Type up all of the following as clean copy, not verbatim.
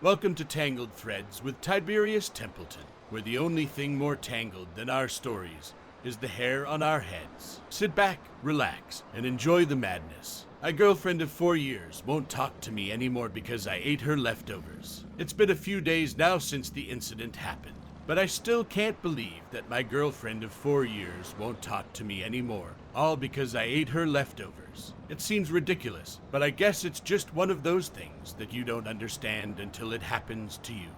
Welcome to Tangled Threads with Tiberius Templeton, where the only thing more tangled than our stories is the hair on our heads. Sit back, relax, and enjoy the madness. My girlfriend of 4 years won't talk to me anymore because I ate her leftovers. It's been a few days now since the incident happened, but I still can't believe that my girlfriend of 4 years won't talk to me anymore, all because I ate her leftovers. It seems ridiculous, but I guess it's just one of those things that you don't understand until it happens to you.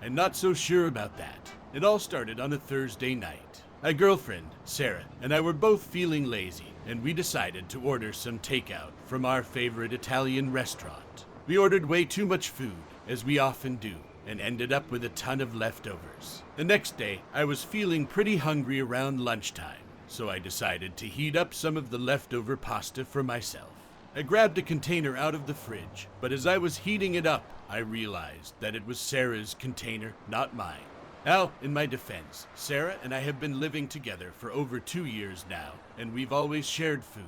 I'm not so sure about that. It all started on a Thursday night. My girlfriend, Sarah, and I were both feeling lazy, and we decided to order some takeout from our favorite Italian restaurant. We ordered way too much food, as we often do, and ended up with a ton of leftovers. The next day, I was feeling pretty hungry around lunchtime, so I decided to heat up some of the leftover pasta for myself. I grabbed a container out of the fridge, but as I was heating it up, I realized that it was Sarah's container, not mine. Now, in my defense, Sarah and I have been living together for over 2 years now, and we've always shared food.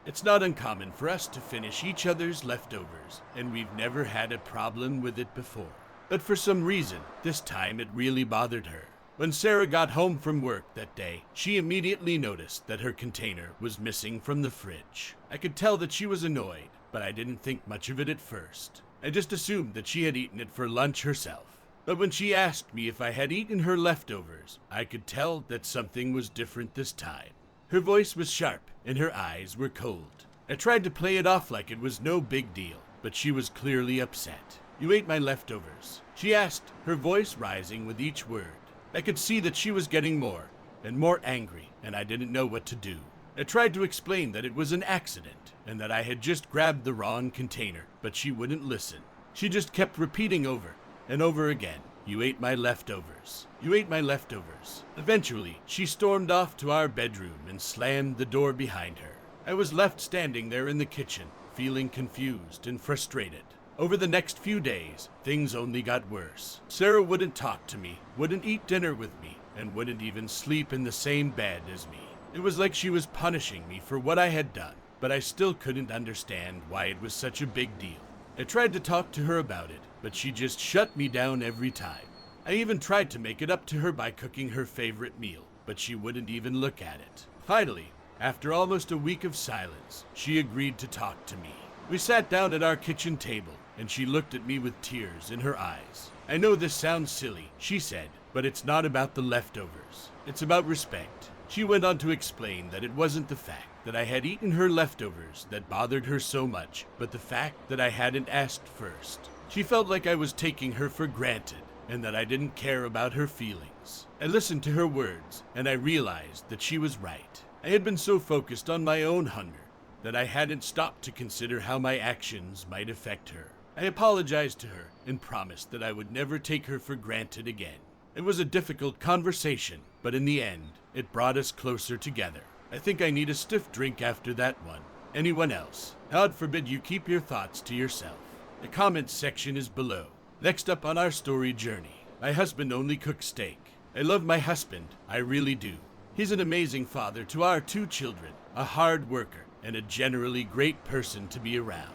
It's not uncommon for us to finish each other's leftovers, and we've never had a problem with it before. But for some reason, this time it really bothered her. When Sarah got home from work that day, she immediately noticed that her container was missing from the fridge. I could tell that she was annoyed, but I didn't think much of it at first. I just assumed that she had eaten it for lunch herself. But when she asked me if I had eaten her leftovers, I could tell that something was different this time. Her voice was sharp, and her eyes were cold. I tried to play it off like it was no big deal, but she was clearly upset. "You ate my leftovers?" she asked, her voice rising with each word. I could see that she was getting more and more angry, and I didn't know what to do. I tried to explain that it was an accident, and that I had just grabbed the wrong container, but she wouldn't listen. She just kept repeating over and over again, "You ate my leftovers. You ate my leftovers." Eventually, she stormed off to our bedroom and slammed the door behind her. I was left standing there in the kitchen, feeling confused and frustrated. Over the next few days, things only got worse. Sarah wouldn't talk to me, wouldn't eat dinner with me, and wouldn't even sleep in the same bed as me. It was like she was punishing me for what I had done, but I still couldn't understand why it was such a big deal. I tried to talk to her about it, but she just shut me down every time. I even tried to make it up to her by cooking her favorite meal, but she wouldn't even look at it. Finally, after almost a week of silence, she agreed to talk to me. We sat down at our kitchen table, and she looked at me with tears in her eyes. "I know this sounds silly," she said, "but it's not about the leftovers. It's about respect." She went on to explain that it wasn't the fact that I had eaten her leftovers that bothered her so much, but the fact that I hadn't asked first. She felt like I was taking her for granted, and that I didn't care about her feelings. I listened to her words, and I realized that she was right. I had been so focused on my own hunger that I hadn't stopped to consider how my actions might affect her. I apologized to her and promised that I would never take her for granted again. It was a difficult conversation, but in the end, it brought us closer together. I think I need a stiff drink after that one. Anyone else? God forbid you keep your thoughts to yourself. The comments section is below. Next up on our story journey, my husband only cooks steak. I love my husband, I really do. He's an amazing father to our 2 children, a hard worker, and a generally great person to be around.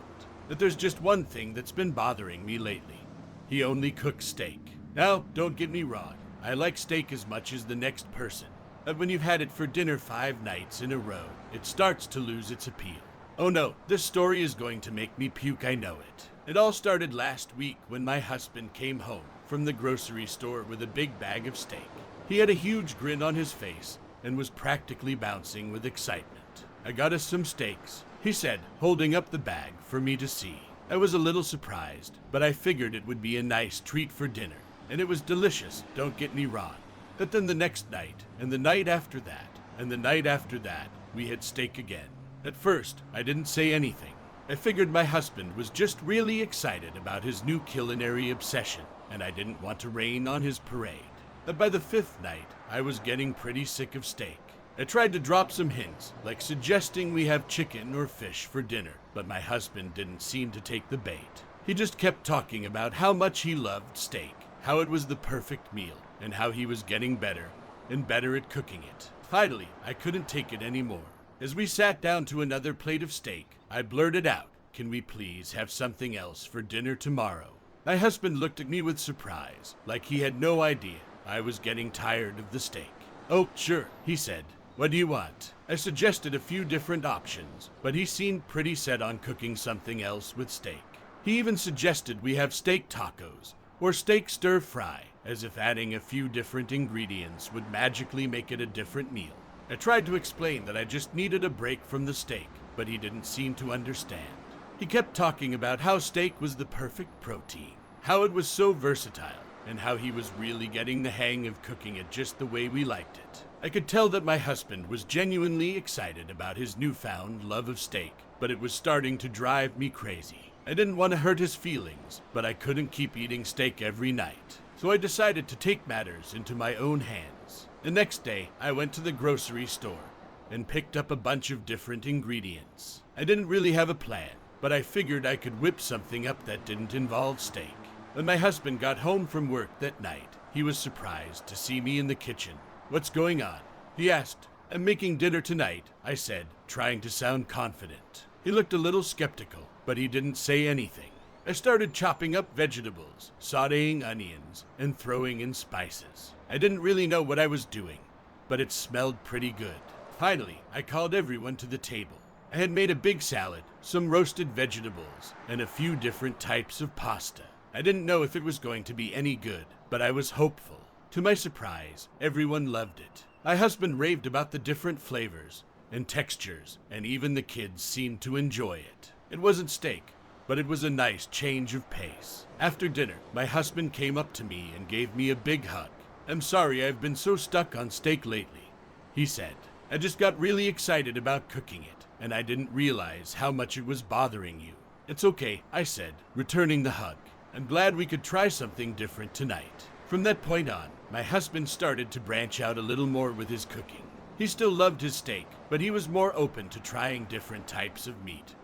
But there's just one thing that's been bothering me lately. He only cooks steak. Now, don't get me wrong, I like steak as much as the next person. But when you've had it for dinner 5 nights in a row, it starts to lose its appeal. Oh no, this story is going to make me puke, I know it. It all started last week when my husband came home from the grocery store with a big bag of steak. He had a huge grin on his face and was practically bouncing with excitement. "I got us some steaks," he said, holding up the bag for me to see. I was a little surprised, but I figured it would be a nice treat for dinner. And it was delicious, don't get me wrong. But then the next night, and the night after that, and the night after that, we had steak again. At first, I didn't say anything. I figured my husband was just really excited about his new culinary obsession, and I didn't want to rain on his parade. But by the 5th night, I was getting pretty sick of steak. I tried to drop some hints, like suggesting we have chicken or fish for dinner, but my husband didn't seem to take the bait. He just kept talking about how much he loved steak, how it was the perfect meal, and how he was getting better and better at cooking it. Finally, I couldn't take it anymore. As we sat down to another plate of steak, I blurted out, "Can we please have something else for dinner tomorrow?" My husband looked at me with surprise, like he had no idea I was getting tired of the steak. "Oh, sure," he said. "What do you want?" I suggested a few different options, but he seemed pretty set on cooking something else with steak. He even suggested we have steak tacos or steak stir fry, as if adding a few different ingredients would magically make it a different meal. I tried to explain that I just needed a break from the steak, but he didn't seem to understand. He kept talking about how steak was the perfect protein, how it was so versatile, and how he was really getting the hang of cooking it just the way we liked it. I could tell that my husband was genuinely excited about his newfound love of steak, but it was starting to drive me crazy. I didn't want to hurt his feelings, but I couldn't keep eating steak every night, so I decided to take matters into my own hands. The next day, I went to the grocery store and picked up a bunch of different ingredients. I didn't really have a plan, but I figured I could whip something up that didn't involve steak. When my husband got home from work that night, he was surprised to see me in the kitchen. "What's going on?" he asked. "I'm making dinner tonight," I said, trying to sound confident. He looked a little skeptical, but he didn't say anything. I started chopping up vegetables, sautéing onions, and throwing in spices. I didn't really know what I was doing, but it smelled pretty good. Finally, I called everyone to the table. I had made a big salad, some roasted vegetables, and a few different types of pasta. I didn't know if it was going to be any good, but I was hopeful. To my surprise, everyone loved it. My husband raved about the different flavors and textures, and even the kids seemed to enjoy it. It wasn't steak, but it was a nice change of pace. After dinner, my husband came up to me and gave me a big hug. "I'm sorry I've been so stuck on steak lately," he said. "I just got really excited about cooking it, and I didn't realize how much it was bothering you." "It's okay," I said, returning the hug. "I'm glad we could try something different tonight." From that point on, my husband started to branch out a little more with his cooking. He still loved his steak, but he was more open to trying different types of meat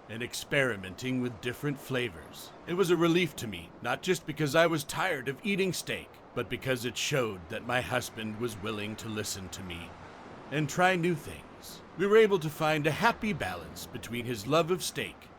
and experimenting with different flavors. It was a relief to me, not just because I was tired of eating steak, but because it showed that my husband was willing to listen to me and try new things. We were able to find a happy balance between his love of steak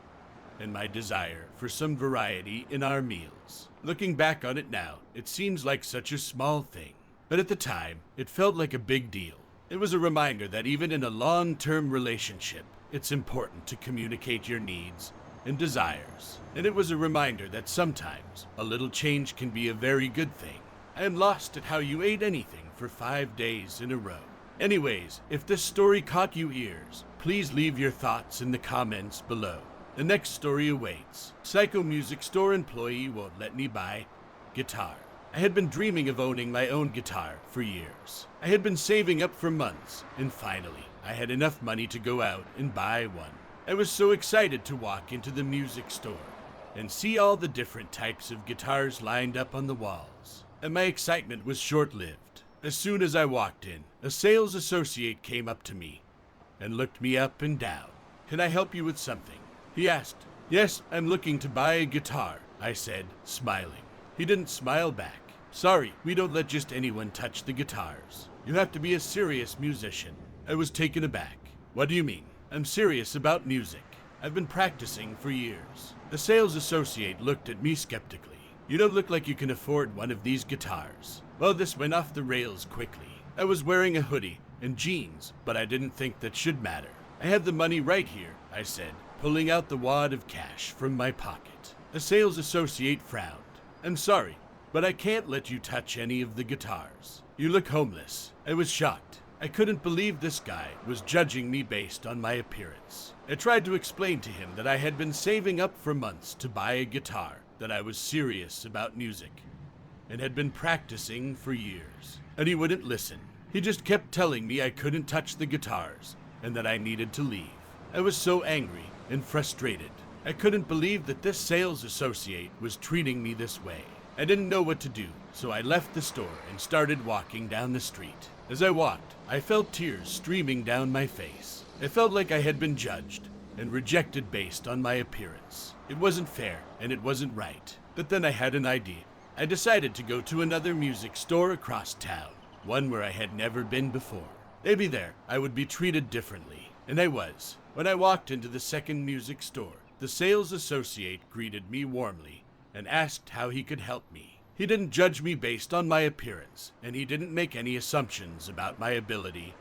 and my desire for some variety in our meals. Looking back on it now, it seems like such a small thing, but at the time, it felt like a big deal. It was a reminder that even in a long-term relationship, it's important to communicate your needs and desires. And it was a reminder that sometimes a little change can be a very good thing. I am lost at how you ate anything for 5 days in a row. Anyways, if this story caught you ears, please leave your thoughts in the comments below. The next story awaits. Psycho music store employee won't let me buy guitar. I had been dreaming of owning my own guitar for years. I had been saving up for months, and finally, I had enough money to go out and buy one. I was so excited to walk into the music store and see all the different types of guitars lined up on the walls. And my excitement was short-lived. As soon as I walked in, a sales associate came up to me and looked me up and down. "Can I help you with something?" he asked. "Yes, I'm looking to buy a guitar," I said, smiling. He didn't smile back. "Sorry, we don't let just anyone touch the guitars. You have to be a serious musician." I was taken aback. "What do you mean?" "I'm serious about music. I've been practicing for years." The sales associate looked at me skeptically. "You don't look like you can afford one of these guitars." Well, this went off the rails quickly. I was wearing a hoodie and jeans, but I didn't think that should matter. "I have the money right here," I said, pulling out the wad of cash from my pocket. The sales associate frowned. "I'm sorry, but I can't let you touch any of the guitars. You look homeless." I was shocked. I couldn't believe this guy was judging me based on my appearance. I tried to explain to him that I had been saving up for months to buy a guitar, that I was serious about music, and had been practicing for years. And he wouldn't listen. He just kept telling me I couldn't touch the guitars, and that I needed to leave. I was so angry and frustrated. I couldn't believe that this sales associate was treating me this way. I didn't know what to do, so I left the store and started walking down the street. As I walked, I felt tears streaming down my face. I felt like I had been judged and rejected based on my appearance. It wasn't fair, and it wasn't right. But then I had an idea. I decided to go to another music store across town, one where I had never been before. Maybe there I would be treated differently, and I was. When I walked into the second music store, the sales associate greeted me warmly and asked how he could help me. He didn't judge me based on my appearance, and he didn't make any assumptions about my ability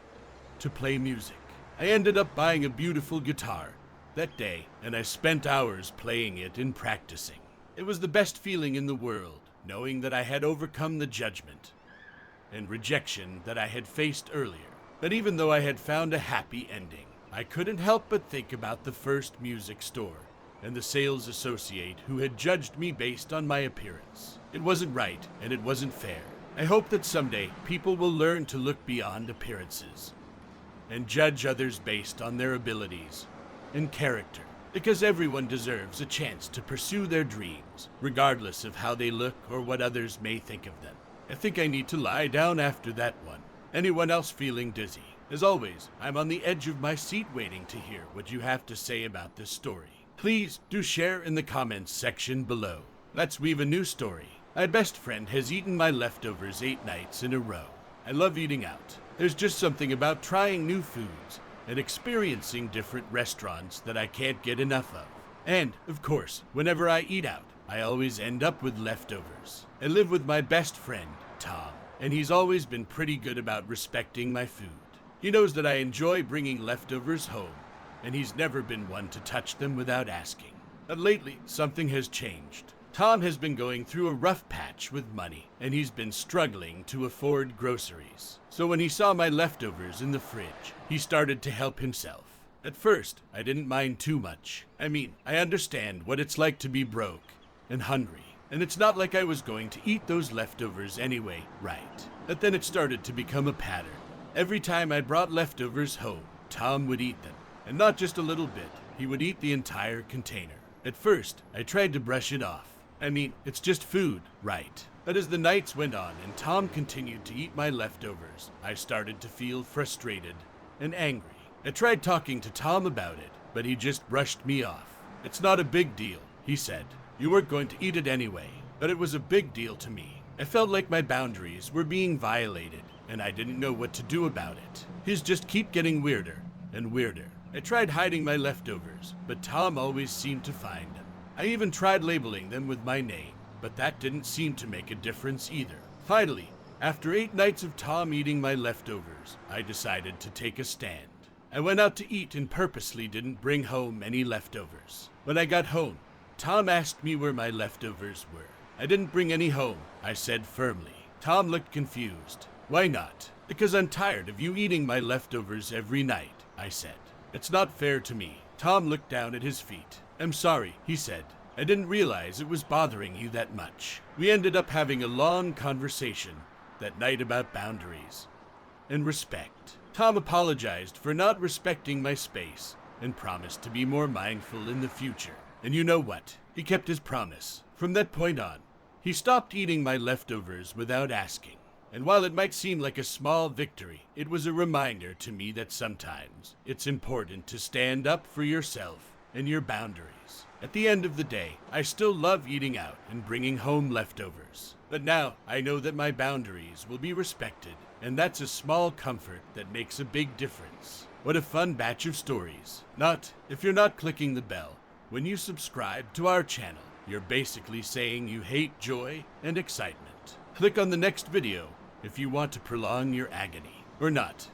to play music. I ended up buying a beautiful guitar that day, and I spent hours playing it and practicing. It was the best feeling in the world, knowing that I had overcome the judgment and rejection that I had faced earlier. But even though I had found a happy ending, I couldn't help but think about the first music store and the sales associate who had judged me based on my appearance. It wasn't right, and it wasn't fair. I hope that someday people will learn to look beyond appearances and judge others based on their abilities and character, because everyone deserves a chance to pursue their dreams, regardless of how they look or what others may think of them. I think I need to lie down after that one. Anyone else feeling dizzy? As always, I'm on the edge of my seat waiting to hear what you have to say about this story. Please do share in the comments section below. Let's weave a new story. My best friend has eaten my leftovers 8 nights in a row. I love eating out. There's just something about trying new foods and experiencing different restaurants that I can't get enough of. And, of course, whenever I eat out, I always end up with leftovers. I live with my best friend, Tom, and he's always been pretty good about respecting my food. He knows that I enjoy bringing leftovers home, and he's never been one to touch them without asking. But lately, something has changed. Tom has been going through a rough patch with money, and he's been struggling to afford groceries. So when he saw my leftovers in the fridge, he started to help himself. At first, I didn't mind too much. I mean, I understand what it's like to be broke and hungry, and it's not like I was going to eat those leftovers anyway, right? But then it started to become a pattern. Every time I brought leftovers home, Tom would eat them, and not just a little bit. He would eat the entire container. At first, I tried to brush it off. I mean, it's just food, right? But as the nights went on and Tom continued to eat my leftovers, I started to feel frustrated and angry. I tried talking to Tom about it, but he just brushed me off. It's not a big deal, he said. You weren't going to eat it anyway, but it was a big deal to me. I felt like my boundaries were being violated, and I didn't know what to do about it. His just keep getting weirder and weirder. I tried hiding my leftovers, but Tom always seemed to find them. I even tried labeling them with my name, but that didn't seem to make a difference either. Finally, after 8 nights of Tom eating my leftovers, I decided to take a stand. I went out to eat and purposely didn't bring home any leftovers. When I got home, Tom asked me where my leftovers were. I didn't bring any home, I said firmly. Tom looked confused. Why not? Because I'm tired of you eating my leftovers every night, I said. It's not fair to me. Tom looked down at his feet. I'm sorry, he said. I didn't realize it was bothering you that much. We ended up having a long conversation that night about boundaries and respect. Tom apologized for not respecting my space and promised to be more mindful in the future. And you know what? He kept his promise. From that point on, he stopped eating my leftovers without asking. And while it might seem like a small victory, it was a reminder to me that sometimes it's important to stand up for yourself and your boundaries. At the end of the day, I still love eating out and bringing home leftovers. But now I know that my boundaries will be respected, and that's a small comfort that makes a big difference. What a fun batch of stories. If you're not clicking the bell when you subscribe to our channel, you're basically saying you hate joy and excitement. Click on the next video if you want to prolong your agony. Or not.